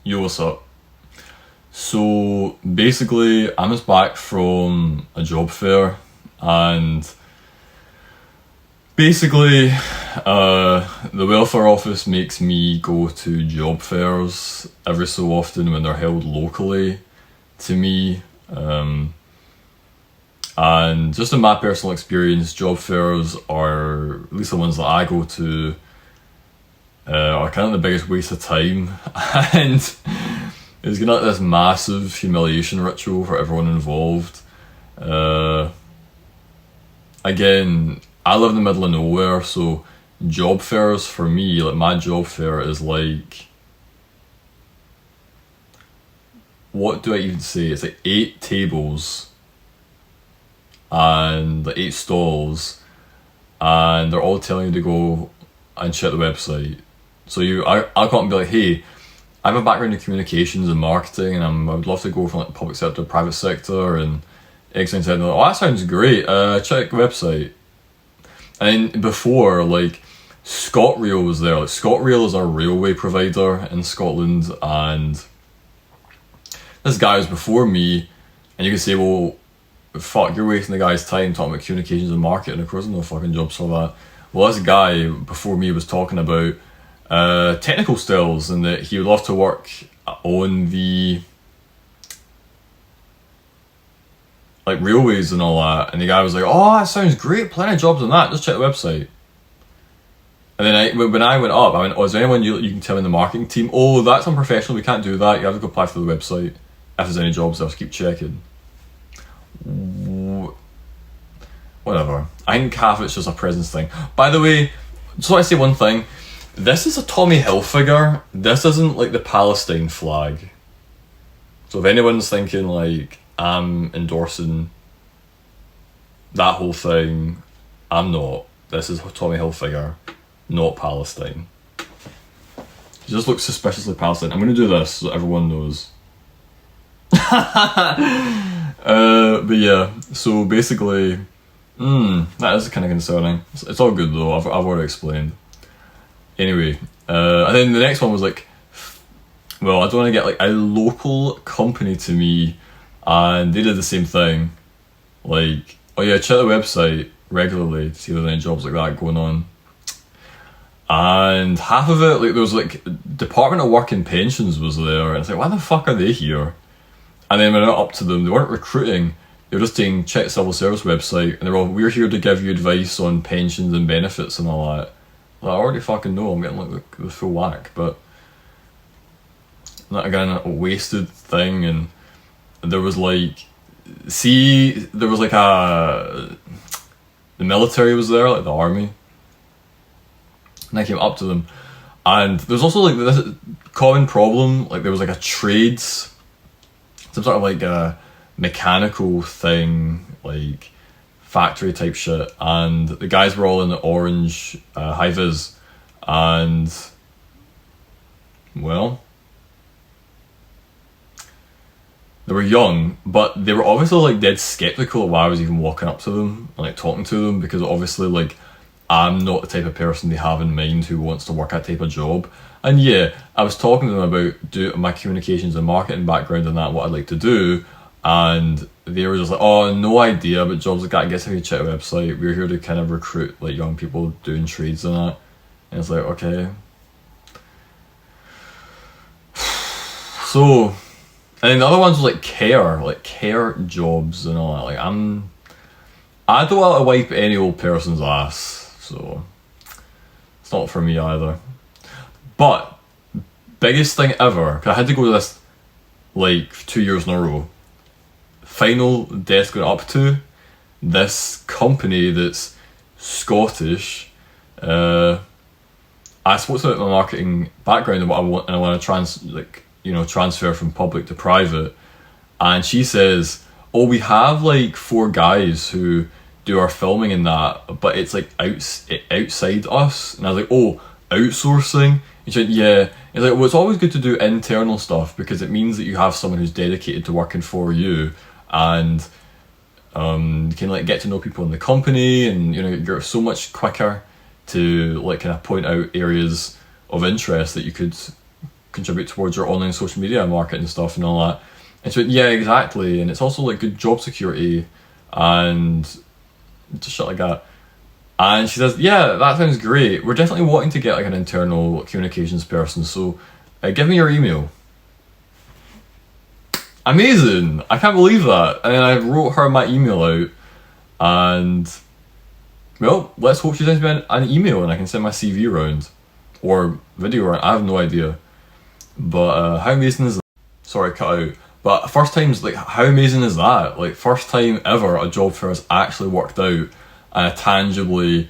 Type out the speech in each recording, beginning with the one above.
Yo, what's up? So basically, I'm just back from a job fair, and basically, the welfare office makes me go to job fairs every so often when they're held locally to me. And just in my personal experience, job fairs are, at least the ones that I go to, are kind of the biggest waste of time. And it's like this massive humiliation ritual for everyone involved. Again, I live in the middle of nowhere, so job fairs for me, like my job fair is like, what do I even say? It's like 8 tables and like 8 stalls, and they're all telling you to go and check the website. So I can't be like, hey, I have a background in communications and marketing, and I would love to go from like public sector, private sector, and X, Y, Z. And they're like, oh, that sounds great. Check the website. And before, like, ScotRail was there. Like, ScotRail is our railway provider in Scotland, and this guy was before me, and you could say, well, fuck, you're wasting the guy's time talking about communications and marketing. Of course, there's no fucking jobs for that. Well, this guy before me was talking about technical skills, and that he would love to work on the like railways and all that. And the guy was like, "Oh, that sounds great! Plenty of jobs on that. Just check the website." And then when I went up, I went, "Oh, is there anyone you can tell in the marketing team? Oh, that's unprofessional. We can't do that. You have to go apply for the website. If there's any jobs, I'll keep checking." Whatever. I think half it's just a presence thing. By the way, just want to say one thing. This is a Tommy Hilfiger. This isn't like the Palestine flag. So if anyone's thinking like I'm endorsing that whole thing, I'm not. This is Tommy Hilfiger, not Palestine. He just looks suspiciously Palestine. I'm going to do this so everyone knows. But yeah, so basically, that is kind of concerning. It's all good though, I've already explained. Anyway, and then the next one was like, well, I don't want to get like a local company to me, and they did the same thing. Like, oh yeah, check the website regularly to see if there's any jobs like that going on. And half of it, like there was like Department of Work and Pensions was there, and it's like, why the fuck are they here? And then when I went up to them, they weren't recruiting, they were just saying check the civil service website, and they were all, we're here to give you advice on pensions and benefits and all that. Well, I already fucking know I'm getting like the full whack, but that again a wasted thing. And there was like, there was like the military was there, like the army, and I came up to them, and there's also like this common problem, like there was like a trades, some sort of like a mechanical thing, like factory type shit, and the guys were all in the orange high-vis, and well, they were young, but they were obviously like dead skeptical of why I was even walking up to them and like talking to them, because obviously like I'm not the type of person they have in mind who wants to work that type of job. And yeah, I was talking to them about my communications and marketing background and that, what I'd like to do, and they were just like, oh, no idea about jobs like that. I guess if you check the website, we're here to kind of recruit like young people doing trades and that. And it's like, okay. So, and then the other ones was like care jobs and all that. Like I don't want to wipe any old person's ass, so it's not for me either. But biggest thing ever, because I had to go to this like 2 years in a row. Final desk going up to this company that's Scottish. I spoke to them about my marketing background and what I want, and I want to transfer from public to private. And she says, "Oh, we have like 4 guys who do our filming and that, but it's like outside us." And I was like, "Oh, outsourcing?" And she went, "Yeah." It's like, well, it's always good to do internal stuff because it means that you have someone who's dedicated to working for you, and you can like get to know people in the company, and you know you're so much quicker to like kind of point out areas of interest that you could contribute towards your online social media marketing stuff and all that. And she went, yeah, exactly. And it's also like good job security and just shit like that. And she says, yeah, that sounds great. We're definitely wanting to get like an internal communications person. So give me your email. Amazing. I can't believe that. And then I wrote her my email out. And, well, let's hope she sends me an email and I can send my CV around. Or video around. I have no idea. But how amazing is that? Sorry, cut out. But first times, like, how amazing is that? Like, first time ever a job fair has actually worked out. And tangibly,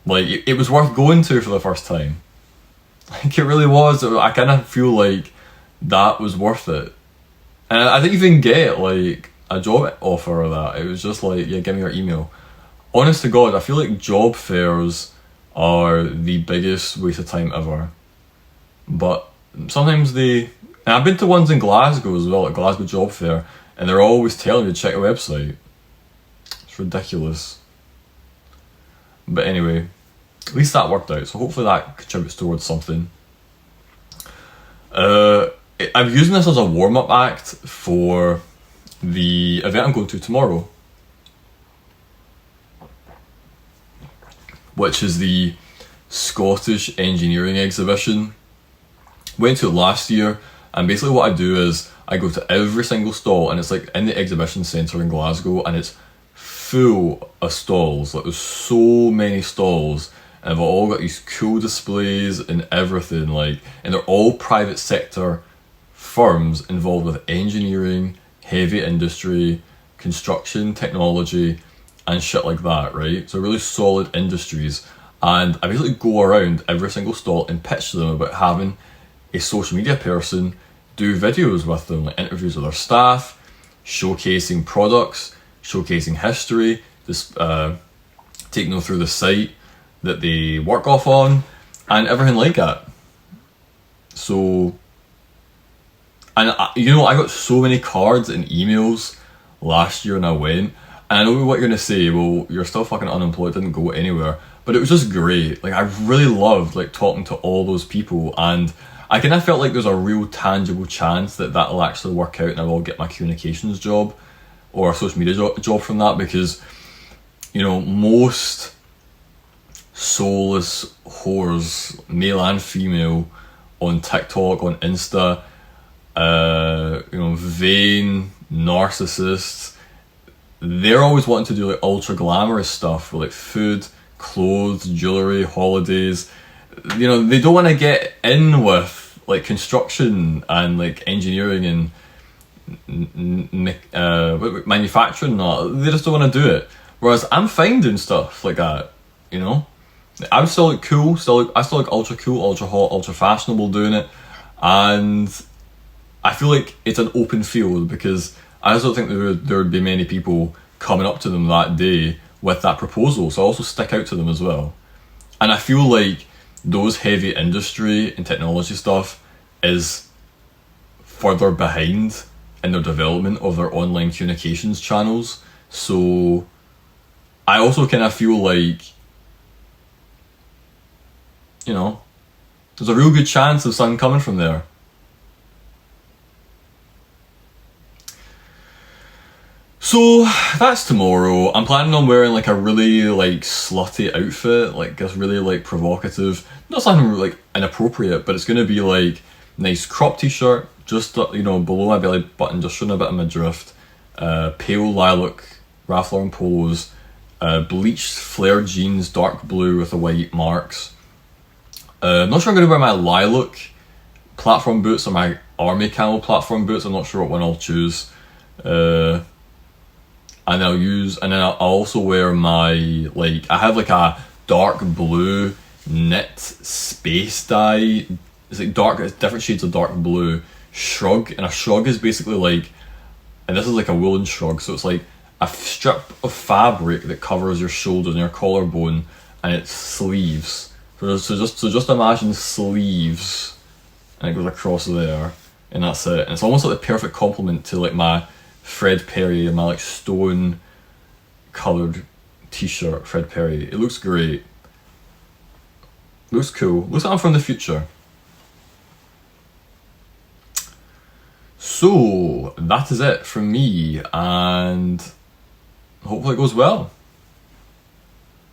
like, it was worth going to for the first time. Like, it really was. I kind of feel like that was worth it. And I didn't even get, like, a job offer or that. It was just like, yeah, give me your email. Honest to God, I feel like job fairs are the biggest waste of time ever. But sometimes and I've been to ones in Glasgow as well, at Glasgow Job Fair, and they're always telling you to check the website. It's ridiculous. But anyway, at least that worked out, so hopefully that contributes towards something. I'm using this as a warm-up act for the event I'm going to tomorrow, which is the Scottish Engineering Exhibition. Went to it last year, and basically what I do is I go to every single stall, and it's like in the exhibition centre in Glasgow, and it's full of stalls. Like, there's so many stalls, and they've all got these cool displays and everything, like, and they're all private sector firms involved with engineering, heavy industry, construction, technology, and shit like that, right? So really solid industries. And I basically go around every single stall and pitch to them about having a social media person do videos with them, like interviews with their staff, showcasing products, showcasing history, just taking them through the site that they work off on, and everything like that. So, and I got so many cards and emails last year when I went, and I know what you're gonna say, well, you're still fucking unemployed, didn't go anywhere, but it was just great. Like, I really loved like talking to all those people, and I kind of felt like there's a real tangible chance that that'll actually work out and I will get my communications job or a social media job from that, because, you know, most soulless whores, male and female, on TikTok, on Insta, vain narcissists, they're always wanting to do like ultra glamorous stuff with like food, clothes, jewelry, holidays. You know, they don't want to get in with like construction and like engineering and manufacturing and all. They just don't want to do it. Whereas I'm fine doing stuff like that, you know? I'm still like cool, I still like ultra cool, ultra hot, ultra fashionable doing it, and I feel like it's an open field because I just don't think there would be many people coming up to them that day with that proposal, so I also stick out to them as well. And I feel like those heavy industry and technology stuff is further behind in their development of their online communications channels, so I also kind of feel like, you know, there's a real good chance of something coming from there. So that's tomorrow. I'm planning on wearing like a really like slutty outfit, like this really like provocative, not something like inappropriate, but it's gonna be like nice crop t-shirt, just below my belly button, just showing a bit of midriff, pale lilac Ralph Lauren polos, bleached flared jeans, dark blue with the white marks. I'm not sure I'm going to wear my lilac platform boots or my army camel platform boots. I'm not sure what one I'll choose. And then I'll also wear my, like, I have like a dark blue knit space dye. It's like different shades of dark blue shrug. And a shrug is basically like, and this is like a woolen shrug. So it's like a strip of fabric that covers your shoulders and your collarbone and it's sleeves. So just imagine sleeves, and it goes across there, and that's it. And it's almost like the perfect complement to like my Fred Perry and my like stone coloured t-shirt, Fred Perry. It looks great. Looks cool. Looks like I'm from the future. So that is it from me, and hopefully it goes well.